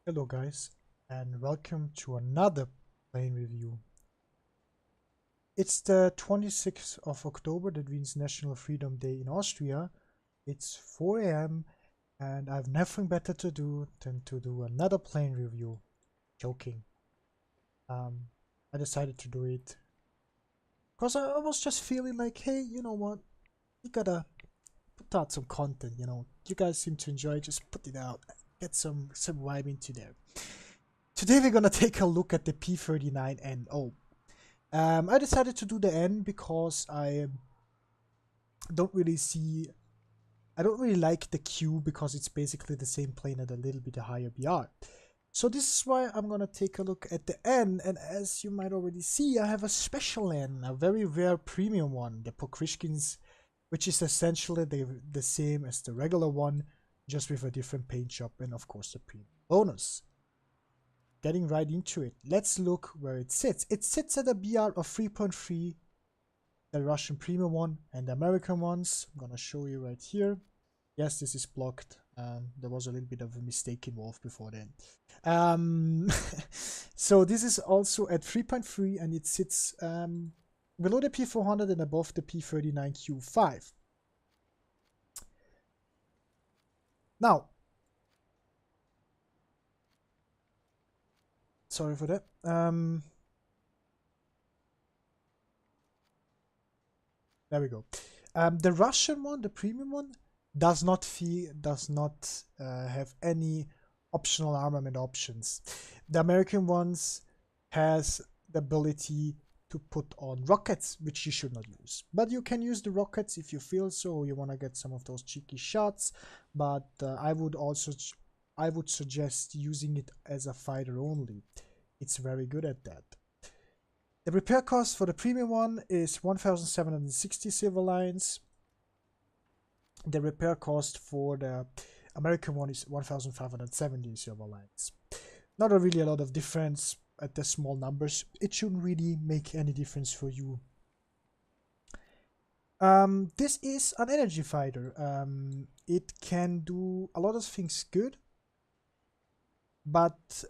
Hello guys, and welcome to another plane review. It's the 26th of October, that means National Freedom Day in Austria. It's 4 a.m. and I've nothing better to do than to do another plane review. Joking. I decided to do it because I was just feeling like, hey, you know what? You gotta put out some content, You guys seem to enjoy it, just put it out. Get some vibe into there. Today we're gonna take a look at the P-39N-0. I decided to do the N because don't really see, I don't really like the Q because it's basically the same plane at a little bit higher BR. So this is why I'm gonna take a look at the N, and as you might already see, I have a special N, a very rare premium one, the Pokrishkin's, which is essentially the same as the regular one, just with a different paint job and of course the premium bonus. Getting right into it, let's look where it sits. It sits at a BR of 3.3, the Russian premium one and the American ones. I'm gonna show you right here. Yes, this is blocked. There was a little bit of a mistake involved before then. So this is also at 3.3 and it sits below the P400 and above the P39Q5. Now, sorry for that. There we go. The Russian one, the premium one, does not have any optional armament options. The American ones has the ability to put on rockets, which you should not use. But you can use the rockets if you feel so. You want to get some of those cheeky shots. But I would suggest using it as a fighter only. It's very good at that. The repair cost for the premium one is 1,760 silver lines. The repair cost for the American one is 1,570 silver lines. Not really a lot of difference at the small numbers. It shouldn't really make any difference for you. This is an energy fighter. It can do a lot of things good, but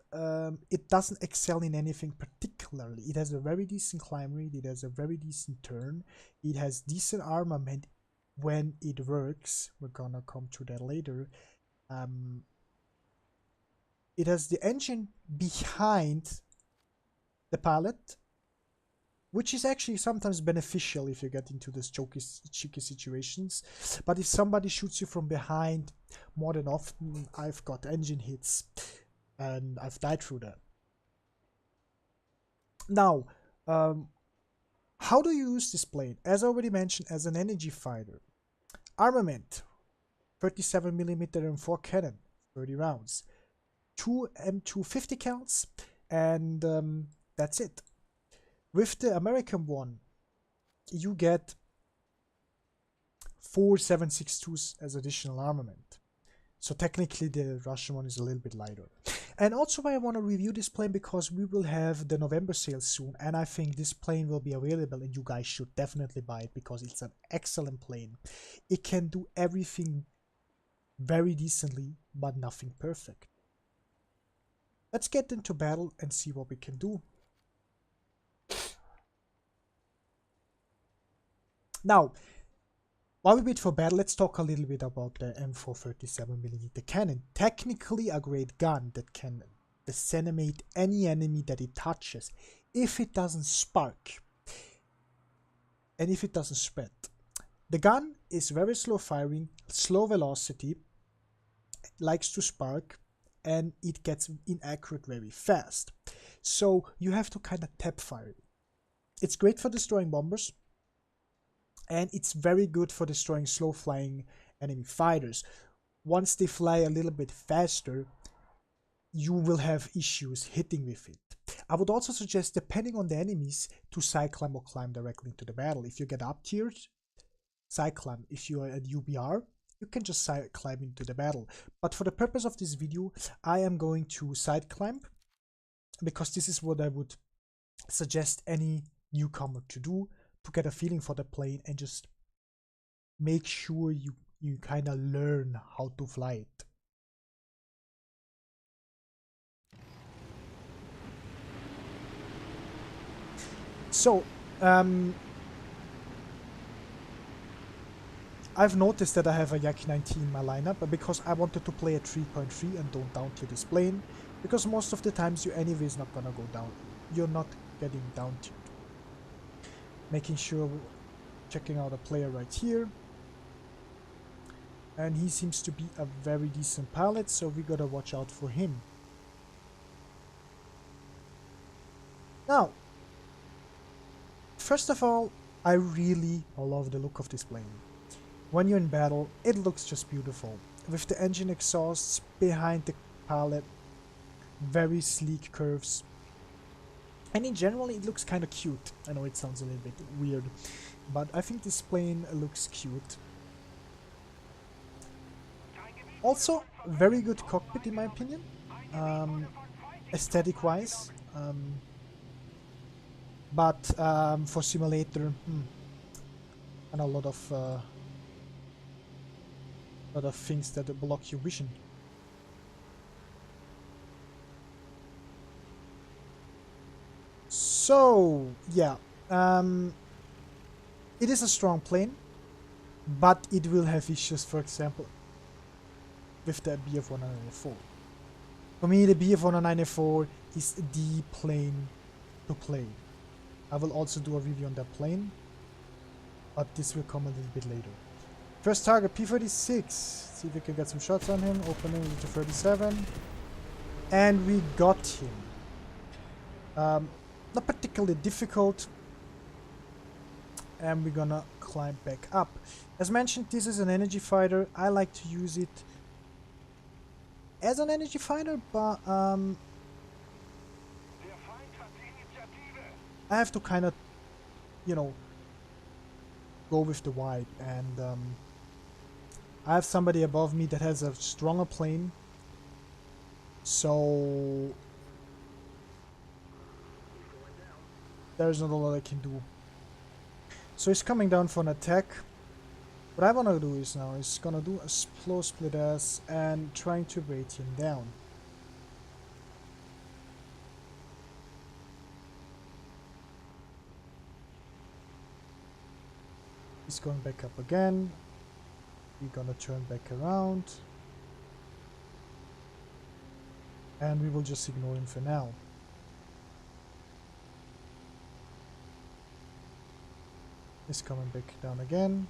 it doesn't excel in anything particularly. It has a very decent climb rate, it has a very decent turn, it has decent armament when it works. We're gonna come to that later. It has the engine behind the pilot, which is actually sometimes beneficial if you get into these cheeky situations. But if somebody shoots you from behind, more than often I've got engine hits and I've died through that. Now, how do you use this plane? As I already mentioned, as an energy fighter. Armament, 37mm M4 cannon, 30 rounds. 2 M250 counts, and that's it. With the American one, you get 4 7.62s as additional armament. So technically the Russian one is a little bit lighter. And also I want to review this plane because we will have the November sale soon, and I think this plane will be available and you guys should definitely buy it because it's an excellent plane. It can do everything very decently, but nothing perfect. Let's get into battle and see what we can do. Now, while we wait for battle, let's talk a little bit about the M4 37mm cannon. Technically a great gun that can decimate any enemy that it touches if it doesn't spark and if it doesn't spread. The gun is very slow firing, slow velocity, likes to spark, and it gets inaccurate very fast. So you have to kind of tap fire it. It's great for destroying bombers, and it's very good for destroying slow flying enemy fighters. Once they fly a little bit faster, you will have issues hitting with it. I would also suggest, depending on the enemies, to side climb or climb directly into the battle. If you get up tiered, side climb. If you are at UBR, you can just side climb into the battle. But for the purpose of this video, I am going to side climb because this is what I would suggest any newcomer to do, to get a feeling for the plane and just make sure you kind of learn how to fly it. So, I've noticed that I have a Yak 19 in my lineup, but because I wanted to play at 3.3 and don't down tier this plane, because most of the times you anyways not gonna go down. You're not getting down tiered. Making sure, checking out a player right here. And he seems to be a very decent pilot, so we gotta watch out for him. Now, first of all, I really love the look of this plane. When you're in battle, it looks just beautiful. With the engine exhausts behind the pilot, very sleek curves. And in general, it looks kind of cute. I know it sounds a little bit weird, but I think this plane looks cute. Also, very good cockpit in my opinion, aesthetic-wise. But for simulator, and a lot of things that block your vision. So yeah, it is a strong plane, but it will have issues, for example, with the BF-194. For me, the BF-194 is the plane to play. I will also do a review on that plane, but this will come a little bit later. First target, P-36. See if we can get some shots on him. Opening with the 37. And we got him. Not particularly difficult. And we're gonna climb back up. As mentioned, this is an energy fighter. I like to use it as an energy fighter, but I have to kind of, you know, go with the vibe. And I have somebody above me that has a stronger plane, so there's not a lot I can do. So he's coming down for an attack. What I want to do is now is gonna do a slow split ass and trying to bait him down. He's going back up again. We're gonna turn back around. And we will just ignore him for now. He's coming back down again.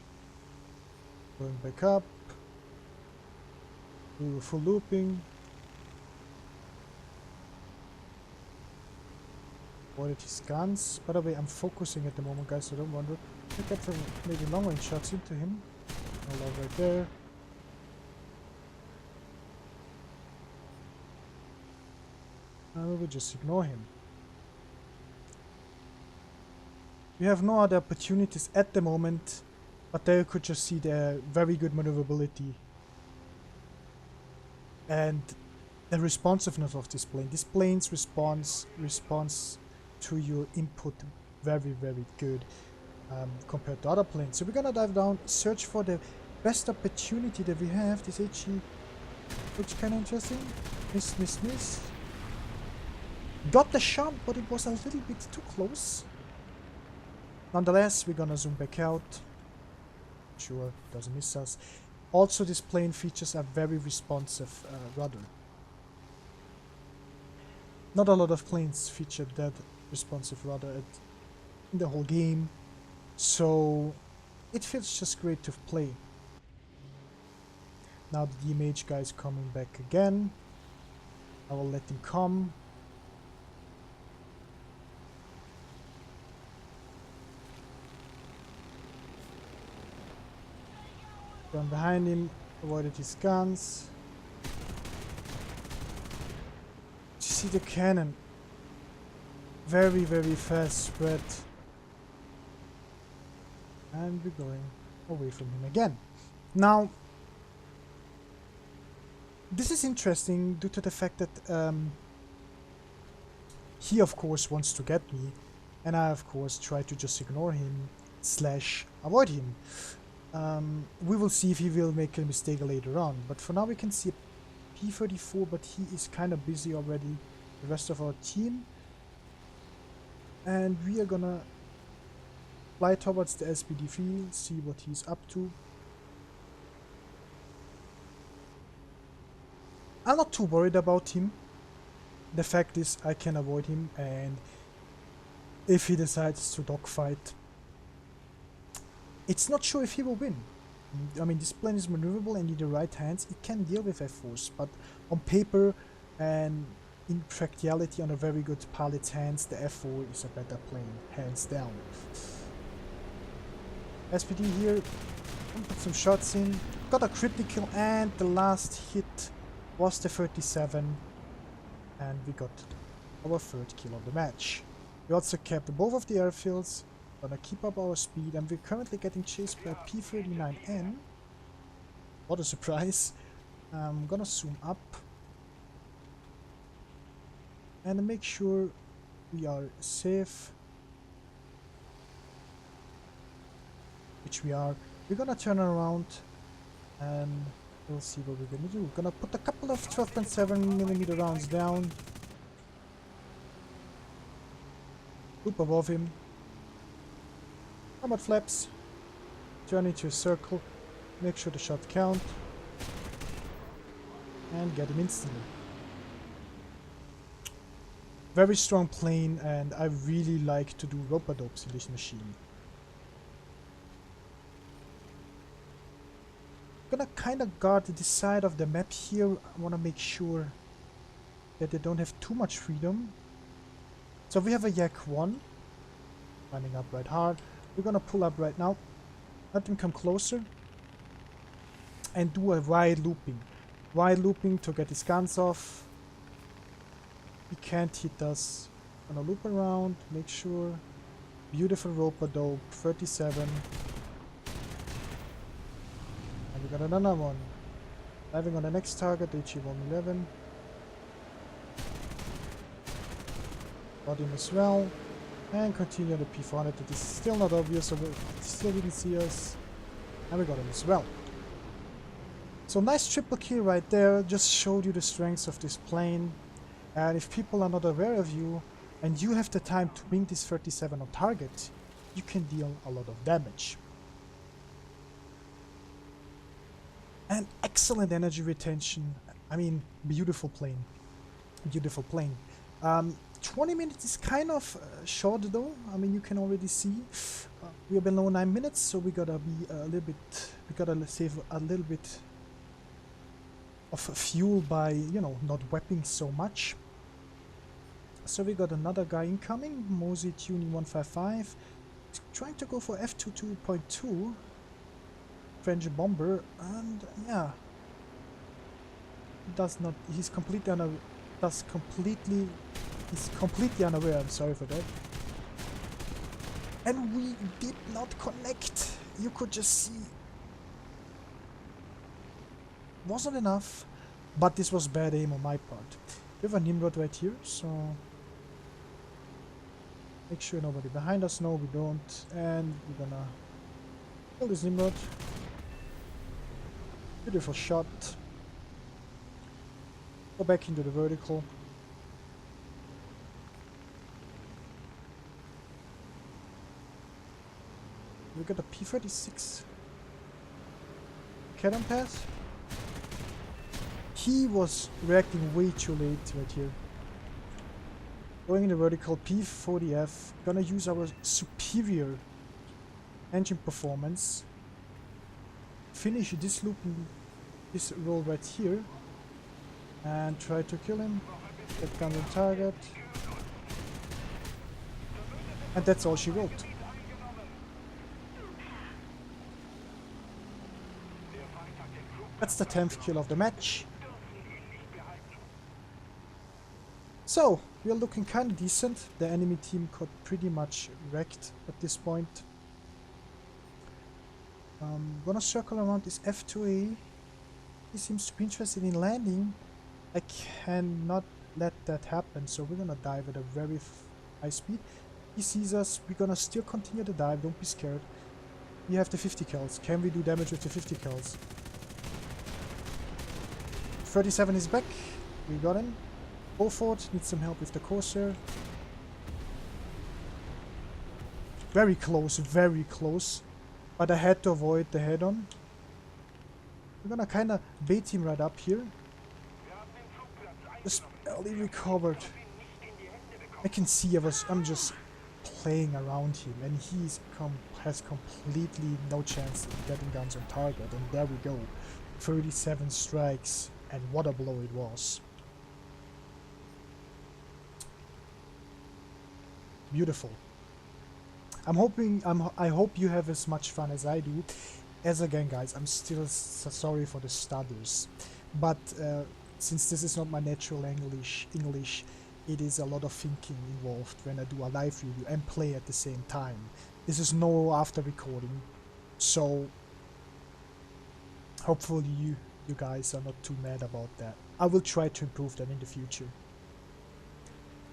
Going back up. We were full looping. Avoided his guns. By the way, I'm focusing at the moment, guys, so don't wonder. I get some maybe long range shots into him. A lot right there. And we will just ignore him. We have no other opportunities at the moment, but there you could just see the very good maneuverability and the responsiveness of this plane. This plane's response to your input very good compared to other planes. So we're gonna dive down, search for the best opportunity that we have. This HE looks kind of interesting. Miss. Got the shot, but it was a little bit too close. Nonetheless, we're gonna zoom back out. Sure, doesn't miss us. Also, this plane features a very responsive rudder. Not a lot of planes feature that responsive rudder in the whole game, so it feels just great to play. Now the DMH guy is coming back again. I will let him come. Run behind him, avoided his guns. You see the cannon. Very fast spread. And we're going away from him again. Now, this is interesting due to the fact that he of course wants to get me, and I of course try to just ignore him / avoid him. We will see if he will make a mistake later on, but for now we can see a P-34, but he is kind of busy already, the rest of our team. And we are gonna Fly towards the SPD-3, see what he's up to. I'm not too worried about him. The fact is I can avoid him, and if he decides to dogfight, it's not sure if he will win. I mean, this plane is maneuverable, and in the right hands it can deal with F4s, but on paper and in practicality on a very good pilot's hands, the F4 is a better plane, hands down. SPD here, put some shots in, got a critical, and the last hit was the 37, and we got our third kill of the match. We also kept both of the airfields, gonna keep up our speed, and we're currently getting chased by P-39N. What a surprise. I'm gonna zoom up and make sure we are safe, which we are. We're gonna turn around and we'll see what we're gonna do. Gonna put a couple of 12.7mm rounds down, loop above him, combat flaps, turn into a circle, make sure the shot count, and get him instantly. Very strong plane, and I really like to do rope-a-dopes in this machine. Gonna kind of guard this side of the map here. I want to make sure that they don't have too much freedom. So we have a Yak 1 running up right hard. We're gonna pull up right now, let them come closer, and do a wide looping. Wide looping to get his guns off. He can't hit us. Gonna loop around, make sure. Beautiful rope-a-dope, 37. And we got another one. Diving on the next target, HE-111. Got him as well. And continue the P-400. It is still not obvious, so still didn't see us. And we got him as well. So nice triple kill right there. Just showed you the strengths of this plane. And if people are not aware of you, and you have the time to bring this 37 on target, you can deal a lot of damage. And excellent energy retention. I mean, beautiful plane. Beautiful plane. 20 minutes is kind of short though. I mean, you can already see we are below 9 minutes, so we gotta be a little bit, we gotta save a little bit of fuel by, you know, not weaping so much. So we got another guy incoming, Mosey Tuning 155. He's trying to go for F22.2, French bomber, and yeah, does not. He's completely unaware. He's completely unaware. I'm sorry for that. And we did not connect. You could just see. Wasn't enough, but this was bad aim on my part. We have a Nimrod right here, so make sure nobody behind us. No, we don't. And we're gonna kill this Nimrod. Beautiful shot. Go back into the vertical. We got a P-36 cannon pass. He was reacting way too late right here. Going in the vertical, P-40F. Gonna use our superior engine performance. Finish this loop in this roll right here. And try to kill him. Get gun on target. And that's all she wrote. That's the 10th kill of the match. So, we are looking kind of decent. The enemy team got pretty much wrecked at this point. Gonna circle around this F2A. He seems to be interested in landing. I cannot let that happen, so we're gonna dive at a very high speed. He sees us. We're gonna still continue the dive. Don't be scared. We have the 50 kills. Can we do damage with the 50 kills? 37 is back. We got him. Beaufort needs some help with the Corsair. Very close, very close. But I had to avoid the head-on. I'm gonna kinda bait him right up here. Just barely recovered. I can see I'm just playing around him, and has completely no chance of getting guns on target. And there we go. 37 strikes, and what a blow it was. Beautiful. I hope you have as much fun as I do. As again, guys, I'm still sorry for the stutters, but since this is not my natural English, it is a lot of thinking involved when I do a live review and play at the same time. This is no after recording, so hopefully you guys are not too mad about that. I will try to improve that in the future.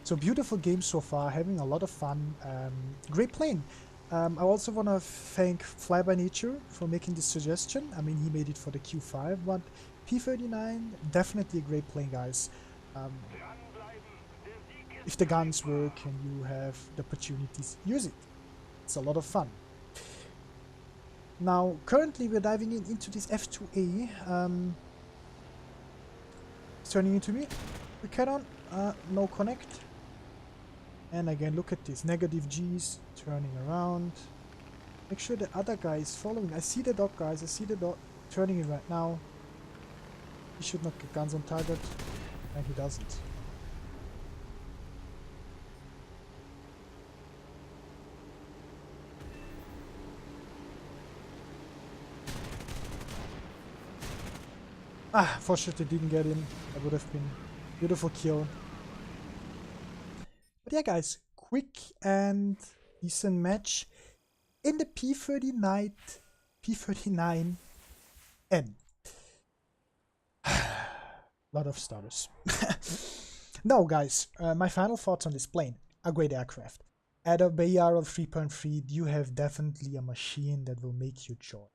So beautiful game so far, having a lot of fun. Great plane. I also want to thank Fly by Nature for making this suggestion. I mean, he made it for the Q5, but P-39, definitely a great plane, guys. If the guns work and you have the opportunities, use it. It's a lot of fun. Now, currently we're diving into this F2A. It's turning into me. The cannon, no connect. And again, look at this, negative G's, turning around. Make sure the other guy is following. I see the dot, guys, I see the dot, turning it right now. He should not get guns on target, and he doesn't. Ah, fortunately didn't get in. That would have been a beautiful kill. But yeah, guys, quick and decent match in the P-39N. Lot of stutters. Now, guys, my final thoughts on this plane. A great aircraft. At a BAR of 3.3, you have definitely a machine that will make you joy.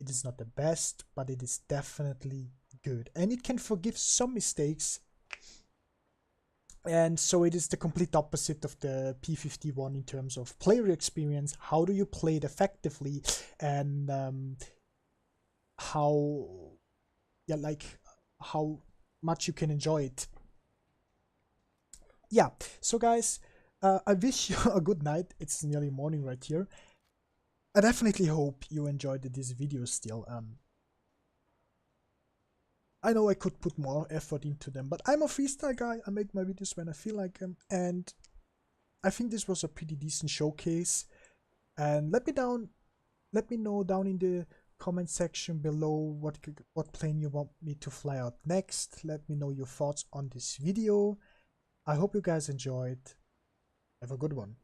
It is not the best, but it is definitely good. And it can forgive some mistakes. And so it is the complete opposite of the P-51 in terms of player experience. How do you play it effectively, and how much you can enjoy it. Yeah, so guys, I wish you a good night. It's nearly morning right here. I definitely hope you enjoyed this video still. I know I could put more effort into them, but I'm a freestyle guy. I make my videos when I feel like them, and I think this was a pretty decent showcase. And let me know down in the comment section below what plane you want me to fly out next. Let me know your thoughts on this video. I hope you guys enjoyed. Have a good one.